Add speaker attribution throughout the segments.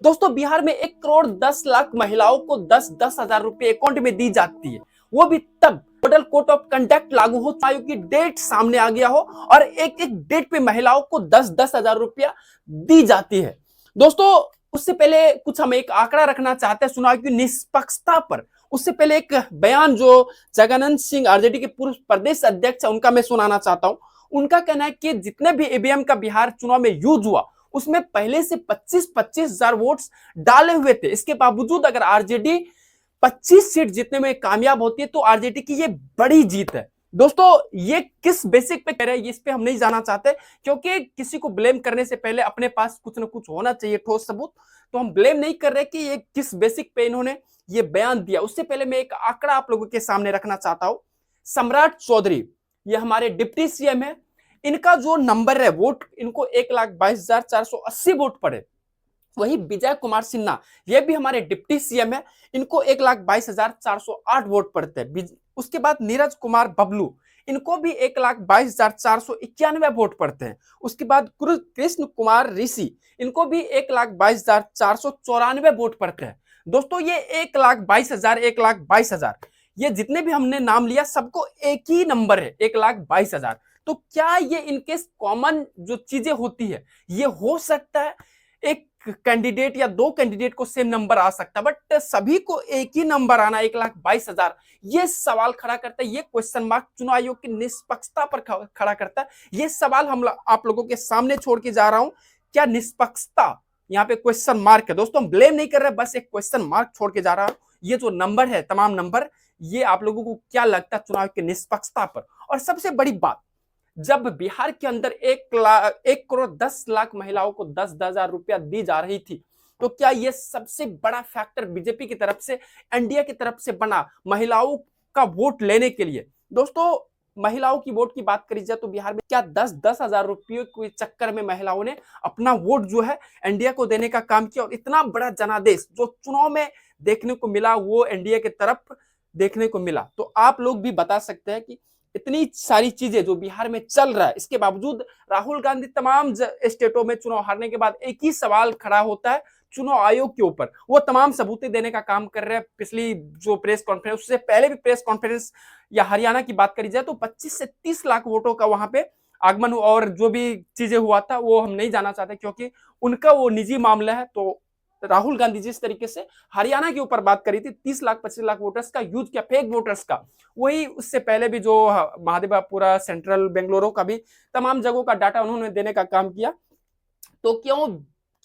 Speaker 1: दोस्तों बिहार में 1 करोड़ 10 लाख महिलाओं को 10-10 हजार रुपए अकाउंट में दी जाती है, वो भी तब मॉडल कोड ऑफ कंडक्ट लागू हो, आयु की डेट सामने आ गया हो और एक एक डेट पे महिलाओं को 10-10 हजार रुपया दी जाती है। दोस्तों उससे पहले कुछ हम एक आंकड़ा रखना चाहते हैं चुनाव की निष्पक्षता पर। उससे पहले एक बयान जो जगन्नाथ सिंह आरजेडी के पूर्व प्रदेश अध्यक्ष है उनका मैं सुनाना चाहता हूं। उनका कहना है कि जितने भी ईवीएम का बिहार चुनाव में यूज हुआ उसमें पहले से 25-25 हजार वोट्स डाले हुए थे। इसके बावजूद अगर आरजेडी 25 सीट जीतने में कामयाब होती है तो आरजेडी की ये बड़ी जीत है। दोस्तों ये किस बेसिक पे कह रहे हैं इस पे हम नहीं जाना चाहते, क्योंकि किसी को ब्लेम करने से पहले अपने पास कुछ ना कुछ होना चाहिए ठोस सबूत। तो हम ब्लेम नहीं कर रहे कि ये किस बेसिक पे इन्होंने ये बयान दिया। उससे पहले मैं एक आंकड़ा आप लोगों के सामने रखना चाहता हूं। सम्राट चौधरी ये हमारे डिप्टी सीएम है, इनका जो नंबर है वोट, इनको 1,22,480 वोट पड़े। वही विजय कुमार सिन्हा ये भी हमारे डिप्टी सीएम है, इनको 1,22,408 वोट पड़ते हैं। उसके बाद नीरज कुमार बबलू इनको भी 1,22,491 वोट पड़ते हैं। उसके बाद कृष्ण कुमार ऋषि इनको भी 1,22,494 वोट पड़ते हैं। दोस्तों ये 1,22,000 1,22,000 ये जितने भी हमने नाम लिया सबको एक ही नंबर है 1,22,000। तो क्या ये इनकेस कॉमन जो चीजें होती है ये हो सकता है एक कैंडिडेट या दो कैंडिडेट को सेम नंबर आ सकता है, बट सभी को एक ही नंबर आना 1,22,000 ये सवाल खड़ा करता है। ये क्वेश्चन मार्क चुनाव आयोग की निष्पक्षता पर खड़ा करता है। ये सवाल हम आप लोगों के सामने छोड़ के जा रहा हूं, क्या निष्पक्षता यहाँ पे क्वेश्चन मार्क है। दोस्तों हम ब्लेम नहीं कर रहे, बस एक क्वेश्चन मार्क छोड़ के जा रहा हूं। ये जो नंबर है तमाम नंबर, ये आप लोगों को क्या लगता है चुनाव की निष्पक्षता पर। और सबसे बड़ी बात, जब बिहार के अंदर 1 करोड़ 10 लाख महिलाओं को 10-10 हजार रुपया दी जा रही थी, तो क्या यह सबसे बड़ा फैक्टर बीजेपी की तरफ से, एनडीए की तरफ से बना महिलाओं का वोट लेने के लिए। दोस्तों महिलाओं की वोट की बात करी जाए तो बिहार में क्या 10-10 हजार रुपये के चक्कर में महिलाओं ने अपना वोट जो है एनडीए को देने का काम किया। और इतना बड़ा जनादेश जो चुनाव में देखने को मिला वो एनडीए की तरफ देखने को मिला। तो आप लोग भी बता सकते हैं कि इतनी सारी चीजें जो बिहार में चल रहा है, इसके बावजूद राहुल गांधी तमाम स्टेटों में चुनाव हारने के बाद एक ही सवाल खड़ा होता है चुनाव आयोग के ऊपर, वो तमाम सबूतें देने का काम कर रहे हैं। पिछली जो प्रेस कॉन्फ्रेंस, उससे पहले भी प्रेस कॉन्फ्रेंस या हरियाणा की बात करी जाए तो 25 से 30 लाख वोटों का वहां पे आगमन हुआ। और जो भी चीजें हुआ था वो हम नहीं जाना चाहते क्योंकि उनका वो निजी मामला है। तो राहुल गांधी जिस तरीके से हरियाणा के ऊपर बात करी थी 30 लाख 25 लाख वोटर्स का यूज किया, फेक वोटर्स का, वही उससे पहले भी जो महादेवपुरा, सेंट्रल बेंगलुरु का भी तमाम जगहों का डाटा उन्होंने देने का काम किया। तो क्यों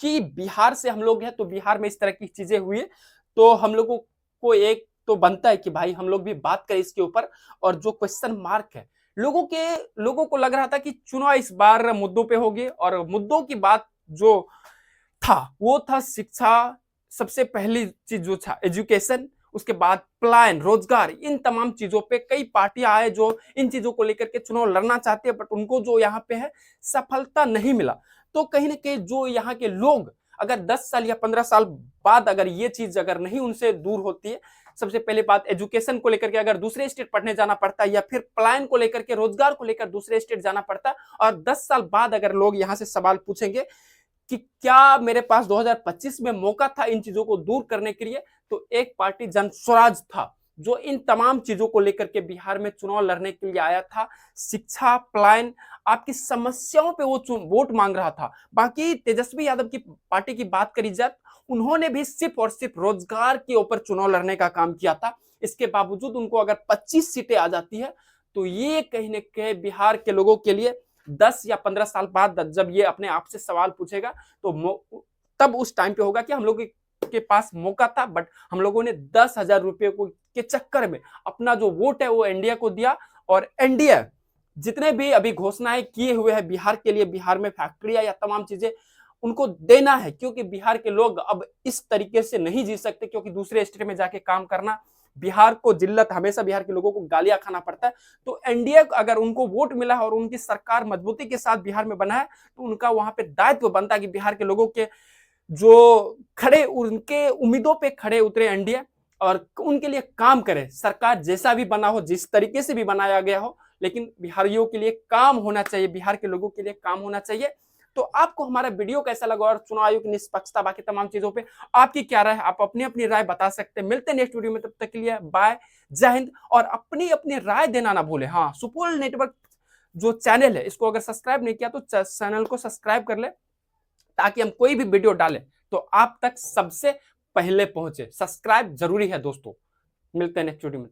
Speaker 1: कि बिहार से हम लोग हैं तो बिहार में इस तरह की चीजें हुई, तो हम लोगों को एक तो बनता है कि भाई हम लोग भी बात करें इसके ऊपर। और जो क्वेश्चन मार्क है, लोगों को लग रहा था कि चुनाव इस बार मुद्दों पे होगी, और मुद्दों की बात जो था वो था शिक्षा, सबसे पहली चीज जो था एजुकेशन, उसके बाद प्लान, रोजगार, इन तमाम चीजों पे कई पार्टियां आए जो इन चीजों को लेकर के चुनाव लड़ना चाहते हैं, बट उनको जो यहाँ पे है सफलता नहीं मिला। तो कहीं ना कहीं जो यहाँ के लोग अगर 10 साल या 15 साल बाद अगर ये चीज अगर नहीं उनसे दूर होती है, सबसे पहले बात एजुकेशन को लेकर के अगर दूसरे स्टेट पढ़ने जाना पड़ता है, या फिर प्लान को लेकर के, रोजगार को लेकर दूसरे स्टेट जाना पड़ता है, और 10 साल बाद अगर लोग यहाँ से सवाल पूछेंगे कि क्या मेरे पास 2025 में मौका था इन चीजों को दूर करने के लिए, तो एक पार्टी जन स्वराज था जो इन तमाम चीजों को लेकर के बिहार में चुनाव लड़ने के लिए आया था। शिक्षा, प्लान, आपकी समस्याओं पे वो वोट मांग रहा था। बाकी तेजस्वी यादव की पार्टी की बात करी जाए, उन्होंने भी सिर्फ और सिर्फ रोजगार के ऊपर चुनाव लड़ने का काम किया था। इसके बावजूद उनको अगर 25 सीटें आ जाती है तो ये कहीं ना कहीं बिहार के लोगों के लिए 10 या 15 साल बाद जब ये अपने आप से सवाल पूछेगा तो तब उस टाइम पे होगा कि हम लोग के पास मौका था, बट हम लोगों ने 10,000 रुपये को के चक्कर में अपना जो वोट है वो एनडीए को दिया। और एनडीए जितने भी अभी घोषणाएं किए हुए हैं बिहार के लिए, बिहार में फैक्ट्रियां या तमाम चीजें उनको देना है, क्योंकि बिहार के लोग अब इस तरीके से नहीं जी सकते, क्योंकि दूसरे स्टेट में जाके काम करना बिहार को जिल्लत, हमेशा बिहार के लोगों को गालियां खाना पड़ता है। तो एनडीए अगर उनको वोट मिला है और उनकी सरकार मजबूती के साथ बिहार में बना है, तो उनका वहां पे दायित्व बनता है कि बिहार के लोगों के जो खड़े, उनके उम्मीदों पे खड़े उतरे एनडीए और उनके लिए काम करे। सरकार जैसा भी बना हो, जिस तरीके से भी बनाया गया हो, लेकिन बिहारियों के लिए काम होना चाहिए, बिहार के लोगों के लिए काम होना चाहिए। तो आपको हमारा वीडियो कैसा लगा और चुनाव आयोग की निष्पक्षता बाकी तमाम चीजों पे आपकी क्या राय है, आप अपनी अपनी राय बता सकते हैं। मिलते हैं नेक्स्ट वीडियो में, तब तक के लिए बाय, जय हिंद। और अपनी अपनी राय देना ना भूले। हाँ, सुपौल नेटवर्क जो चैनल है इसको अगर सब्सक्राइब नहीं किया तो चैनल को सब्सक्राइब कर ले, ताकि हम कोई भी वीडियो डालें तो आप तक सबसे पहले पहुंचे। सब्सक्राइब जरूरी है दोस्तों। मिलते हैं नेक्स्ट वीडियो में।